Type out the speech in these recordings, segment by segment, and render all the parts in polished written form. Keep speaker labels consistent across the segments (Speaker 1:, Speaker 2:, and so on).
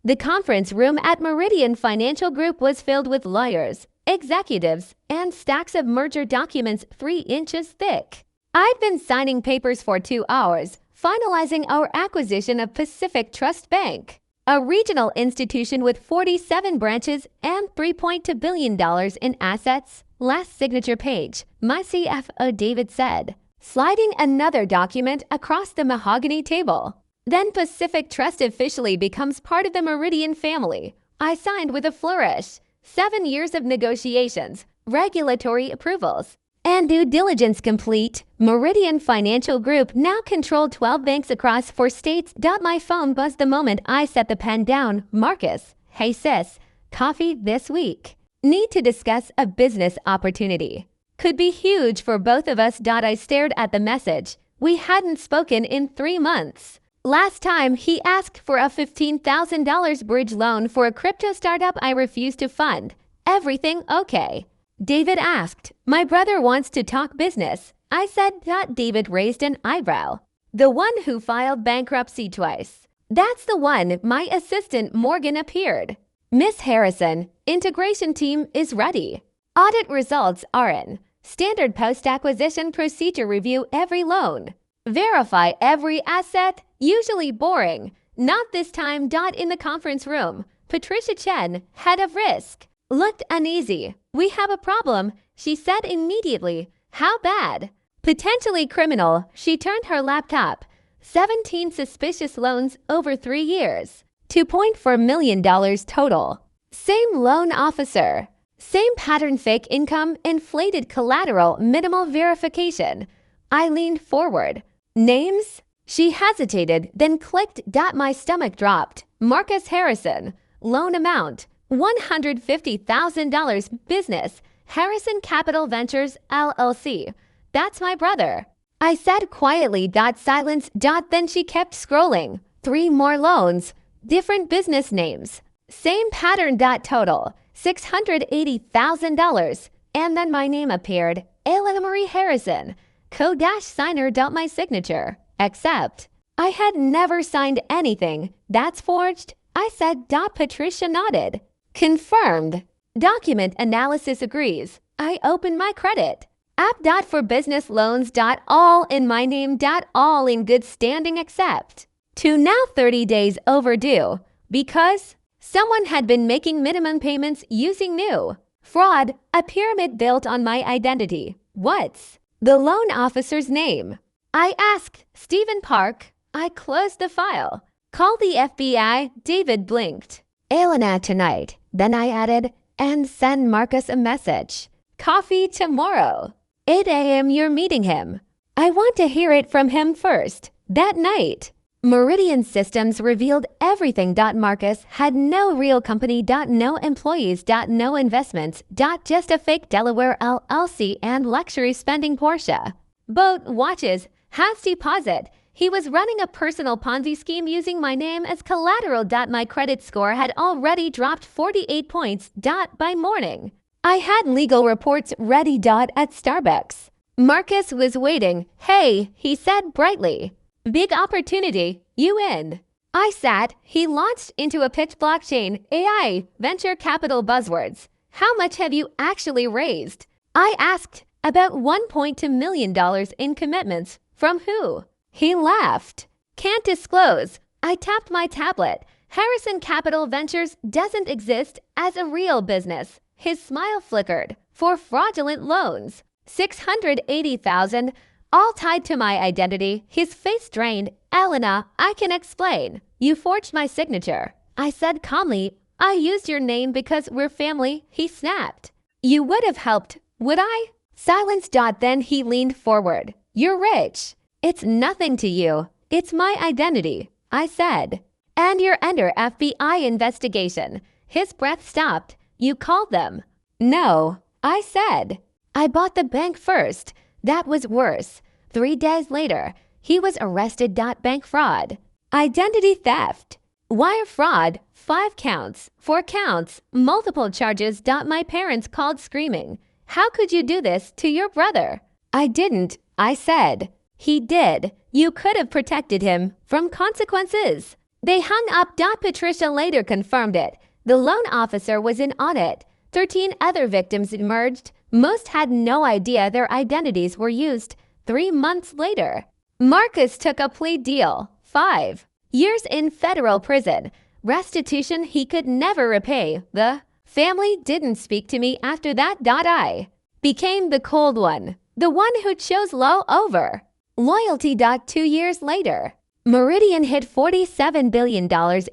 Speaker 1: The conference room at Meridian Financial Group was filled with lawyers, executives, and stacks of merger documents 3 inches thick. I'd been signing papers for 2 hours, finalizing our acquisition of Pacific Trust Bank, a regional institution with 47 branches and $3.2 billion in assets. Last signature page, my CFO David said, sliding another document across the mahogany table. Then Pacific Trust officially becomes part of the Meridian family. I signed with a flourish. 7 years of negotiations, regulatory approvals, and due diligence complete. Meridian Financial Group now controlled 12 banks across 4 states. My phone buzzed the moment I set the pen down. Marcus, hey sis, coffee this week. Need to discuss a business opportunity. Could be huge for both of us. I stared at the message. We hadn't spoken in 3 months. Last time, he asked for a $15,000 bridge loan for a crypto startup I refused to fund. Everything okay? David asked, my brother wants to talk business. I said. David raised an eyebrow. The one who filed bankruptcy twice. That's the one. My assistant Morgan appeared. Miss Harrison, integration team is ready. Audit results are in. Standard post-acquisition procedure review every loan. Verify every asset. Usually boring. Not this time. In the conference room, Patricia Chen, head of risk, looked uneasy. We have a problem, she said immediately. How bad? Potentially criminal. She turned her laptop. 17 suspicious loans over 3 years. $2.4 million total. Same loan officer. Same pattern, fake income, inflated collateral, minimal verification. I leaned forward. Names? She hesitated, then clicked. My stomach dropped. Marcus Harrison. Loan amount, $150,000. Business, Harrison Capital Ventures, LLC. That's my brother. I said quietly. Silence. Then she kept scrolling. 3 more loans. Different business names. Same pattern. Total, $680,000. And then my name appeared. Elena Marie Harrison. Co-signer. My signature. Except, I had never signed anything. That's forged? I said. Patricia nodded. Confirmed. Document analysis agrees. I opened my credit. App. For business loans. All in my name. All in good standing except. To now 30 days overdue. Because someone had been making minimum payments using new fraud, a pyramid built on my identity. What's the loan officer's name? I asked. Stephen Park. I closed the file. Call the FBI. David blinked. Elena tonight. Then I added, and send Marcus a message. Coffee tomorrow. 8 a.m. You're meeting him. I want to hear it from him first. That night. Meridian Systems revealed everything. Marcus had no real company. No employees. No investments. Just a fake Delaware LLC and luxury spending Porsche. Boat, watches, house deposit. He was running a personal Ponzi scheme using my name as collateral. My credit score had already dropped 48 points. By morning, I had legal reports ready. At Starbucks, Marcus was waiting. Hey, he said brightly. Big opportunity. You in? I sat. He launched into a pitch. Blockchain, AI, venture capital buzzwords. How much have you actually raised? I asked. About $1.2 million in commitments. From who? He laughed. Can't disclose. I tapped my tablet. Harrison Capital Ventures doesn't exist as a real business. His smile flickered. For fraudulent loans. $680,000, all tied to my identity. His face drained. Elena, I can explain. You forged my signature. I said calmly. I used your name because we're family. He snapped. You would have helped, would I? Silence. Then he leaned forward. You're rich. It's nothing to you. It's my identity, I said. And you're under FBI investigation. His breath stopped. You called them? No, I said. I bought the bank first. That was worse. 3 days later, he was arrested. Bank fraud. Identity theft. Wire fraud. 5 counts. 4 counts. Multiple charges. My parents called screaming. How could you do this to your brother? I didn't, I said. He did. You could have protected him from consequences. They hung up. Patricia later confirmed it. The loan officer was in on it. 13 other victims emerged. Most had no idea their identities were used. 3 months later, Marcus took a plea deal. 5 years in federal prison. Restitution he could never repay. The family didn't speak to me after that. I became the cold one, the one who chose low over loyalty. 2 years later, Meridian hit $47 billion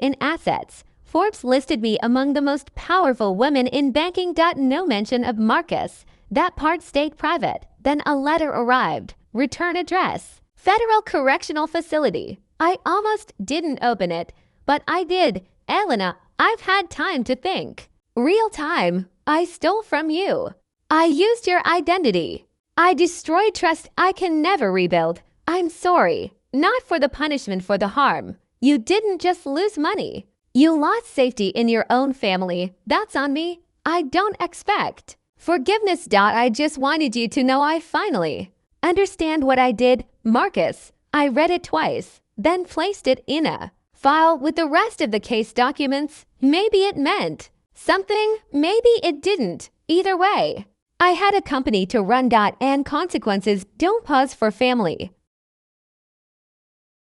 Speaker 1: in assets. Forbes listed me among the most powerful women in banking. No mention of Marcus. That part stayed private. Then a letter arrived. Return address: Federal Correctional Facility. I almost didn't open it, but I did. Elena, I've had time to think. Real time. I stole from you. I used your identity. I destroyed trust I can never rebuild. I'm sorry. Not for the punishment, for the harm. You didn't just lose money. You lost safety in your own family. That's on me. I don't expect forgiveness. I just wanted you to know I finally understand what I did, Marcus. I read it twice, then placed it in a file with the rest of the case documents. Maybe it meant something, maybe it didn't. Either way, I had a company to run. And consequences don't pause for family.